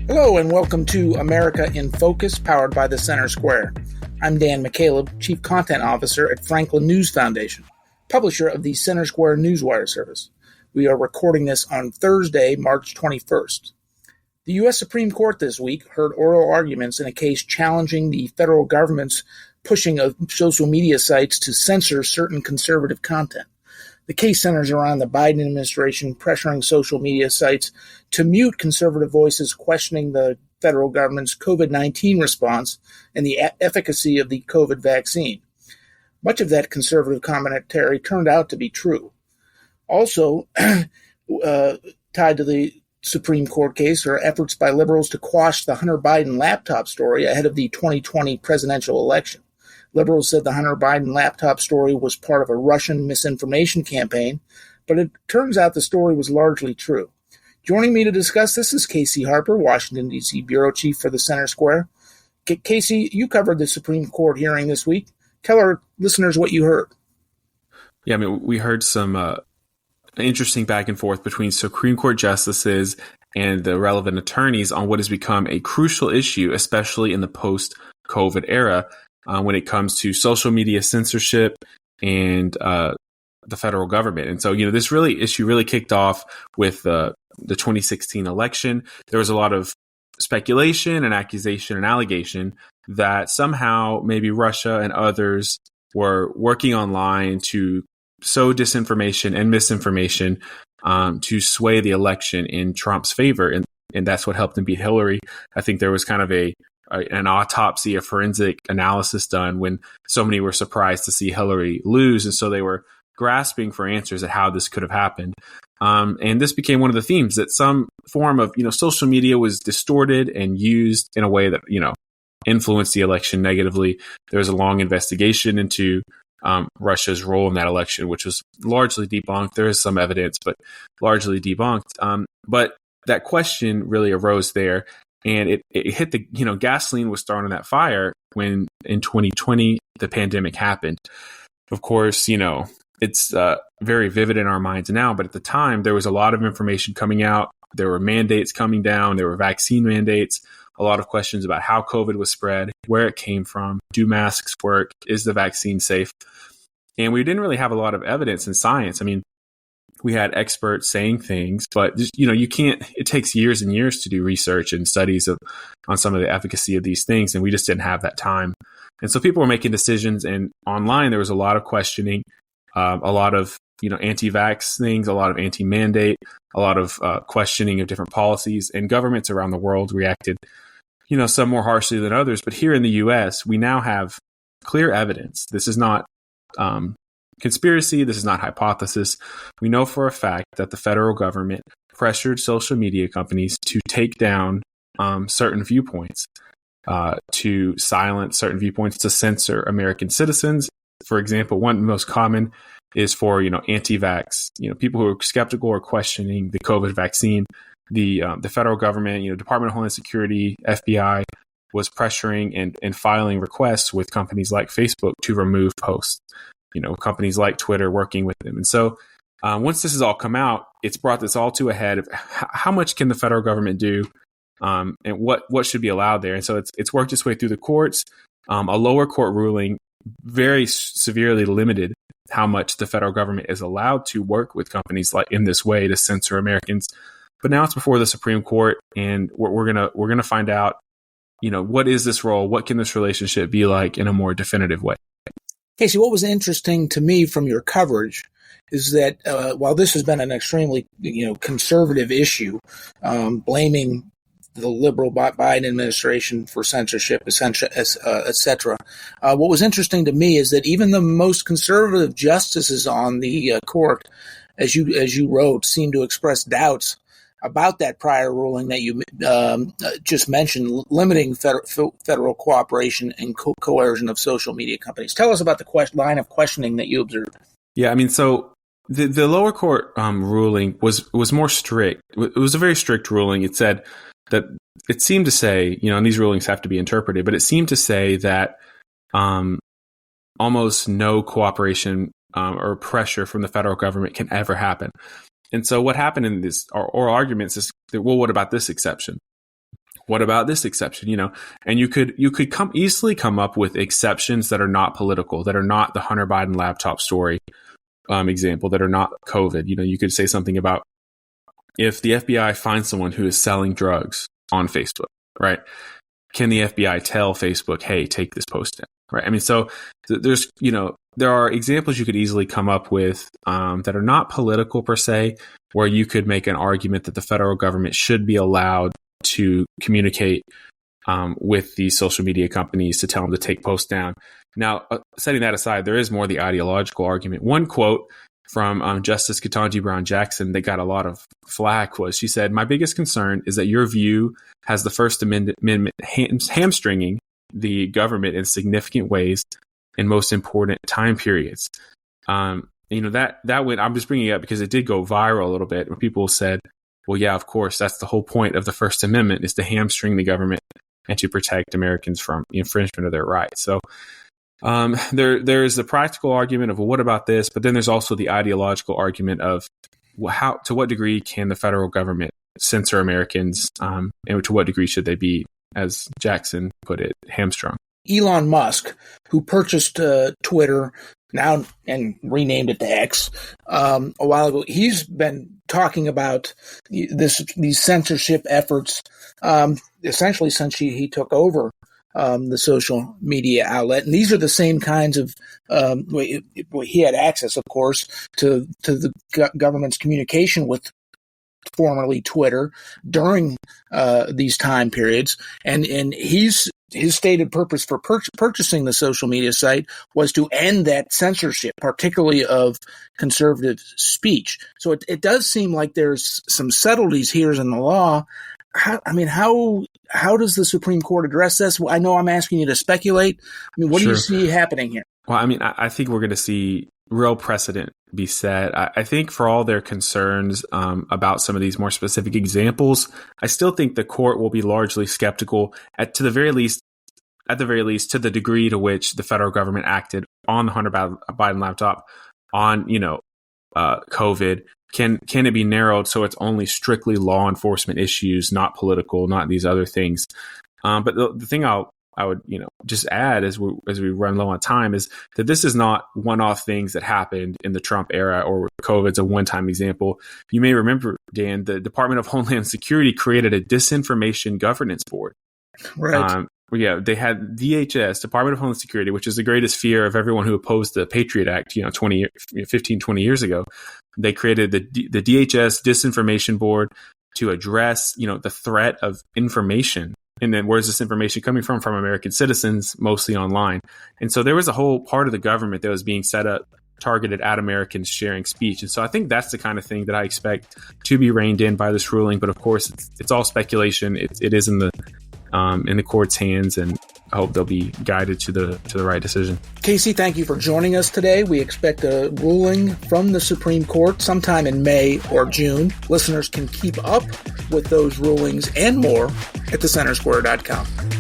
Hello and welcome to America in Focus, powered by the Center Square. I'm Dan McCaleb, Chief Content Officer at Franklin News Foundation, publisher of the Center Square Newswire service. We are recording this on Thursday, March 21st. The U.S. Supreme Court this week heard oral arguments in a case challenging the federal government's pushing of social media sites to censor certain conservative content. The case centers around the Biden administration pressuring social media sites to mute conservative voices questioning the federal government's COVID-19 response and the efficacy of the COVID vaccine. Much of that conservative commentary turned out to be true. Also, tied to the Supreme Court case are efforts by liberals to quash the Hunter Biden laptop story ahead of the 2020 presidential election. Liberals said the Hunter Biden laptop story was part of a Russian misinformation campaign, but it turns out the story was largely true. Joining me to discuss this is Casey Harper, Washington, D.C. Bureau Chief for the Center Square. Casey, you covered the Supreme Court hearing this week. Tell our listeners what you heard. Yeah, I mean, we heard some interesting back and forth between Supreme Court justices and the relevant attorneys on what has become a crucial issue, especially in the post-COVID era, when it comes to social media censorship and the federal government. And so, this issue really kicked off with the 2016 election. There was a lot of speculation and accusation and allegation that somehow maybe Russia and others were working online to sow disinformation and misinformation to sway the election in Trump's favor. And that's what helped him beat Hillary. I think there was kind of an autopsy, a forensic analysis done when so many were surprised to see Hillary lose. And so they were grasping for answers at how this could have happened. And this became one of the themes, that some form of, social media was distorted and used in a way that, influenced the election negatively. There was a long investigation into Russia's role in that election, which was largely debunked. There is some evidence, but largely debunked. But that question really arose there. And it hit the, gasoline was thrown on that fire when in 2020, the pandemic happened. Of course, it's very vivid in our minds now, but at the time, there was a lot of information coming out. There were mandates coming down. There were vaccine mandates, a lot of questions about how COVID was spread, where it came from, do masks work, is the vaccine safe? And we didn't really have a lot of evidence in science. I mean, we had experts saying things, but you can't, it takes years and years to do research and studies on some of the efficacy of these things. And we just didn't have that time. And so people were making decisions, and online, there was a lot of questioning, a lot of, anti-vax things, a lot of anti-mandate, a lot of questioning of different policies, and governments around the world reacted, some more harshly than others. But here in the US, we now have clear evidence. This is not conspiracy. This is not hypothesis. We know for a fact that the federal government pressured social media companies to take down certain viewpoints, to silence certain viewpoints, to censor American citizens. For example, one most common is for, anti-vax, people who are skeptical or questioning the COVID vaccine. The federal government, Department of Homeland Security, FBI, was pressuring and filing requests with companies like Facebook to remove posts. Companies like Twitter working with them. And so once this has all come out, it's brought this all to a head of how much can the federal government do, and what should be allowed there. And so it's worked its way through the courts. A lower court ruling very severely limited how much the federal government is allowed to work with companies like in this way to censor Americans. But now it's before the Supreme Court, and we're gonna find out, what is this role? What can this relationship be like in a more definitive way? Casey, what was interesting to me from your coverage is that while this has been an extremely, conservative issue, blaming the liberal Biden administration for censorship, et cetera, what was interesting to me is that even the most conservative justices on the court, as you wrote, seemed to express doubts about that prior ruling that you just mentioned, limiting federal cooperation and coercion of social media companies. Tell us about the line of questioning that you observed. Yeah, I mean, so the lower court ruling was more strict. It was a very strict ruling. It said that it seemed to say, and these rulings have to be interpreted, but it seemed to say that almost no cooperation or pressure from the federal government can ever happen. And so what happened in this oral arguments is that, well, what about this exception? What about this exception? And you could easily come up with exceptions that are not political, that are not the Hunter Biden laptop story example, that are not COVID. You could say something about if the FBI finds someone who is selling drugs on Facebook, right? Can the FBI tell Facebook, hey, take this post down, right? I mean, so there's, there are examples you could easily come up with that are not political per se, where you could make an argument that the federal government should be allowed to communicate with these social media companies to tell them to take posts down. Now, setting that aside, there is more the ideological argument. One quote from Justice Ketanji Brown Jackson that got a lot of flack was, she said, "My biggest concern is that your view has the First Amendment hamstringing the government in significant ways in most important time periods." That went, I'm just bringing it up because it did go viral a little bit when people said, well, yeah, of course, that's the whole point of the First Amendment, is to hamstring the government and to protect Americans from the infringement of their rights. So there is the practical argument of, well, what about this? But then there's also the ideological argument of, well, to what degree can the federal government censor Americans, and to what degree should they be, as Jackson put it, hamstrung? Elon Musk, who purchased Twitter now and renamed it to X a while ago, he's been talking about these censorship efforts essentially since he took over the social media outlet. And these are the same kinds of he had access, of course, to the government's communication with formerly Twitter during these time periods. And his stated purpose for purchasing the social media site was to end that censorship, particularly of conservative speech. So it does seem like there's some subtleties here in the law. How does the Supreme Court address this? I know I'm asking you to speculate. I mean, what do you see happening here? Well, I mean, I think we're going to see real precedent be set. I think for all their concerns about some of these more specific examples, I still think the court will be largely skeptical at the very least, to the degree to which the federal government acted on the Hunter Biden laptop, on COVID. Can it be narrowed so it's only strictly law enforcement issues, not political, not these other things? But the thing I would just add as we run low on time is that this is not one-off things that happened in the Trump era, or COVID's a one-time example. You may remember, Dan, the Department of Homeland Security created a disinformation governance board. Right. They had DHS, Department of Homeland Security, which is the greatest fear of everyone who opposed the Patriot Act, 15-20 years ago. They created the DHS Disinformation Board to address, the threat of information. And then where's this information coming from? From American citizens, mostly online. And so there was a whole part of the government that was being set up, targeted at Americans sharing speech. And so I think that's the kind of thing that I expect to be reined in by this ruling. But of course, it's all speculation. It is in the court's hands, and I hope they'll be guided to the right decision. Casey, thank you for joining us today. We expect a ruling from the Supreme Court sometime in May or June. Listeners can keep up with those rulings and more at thecentersquare.com.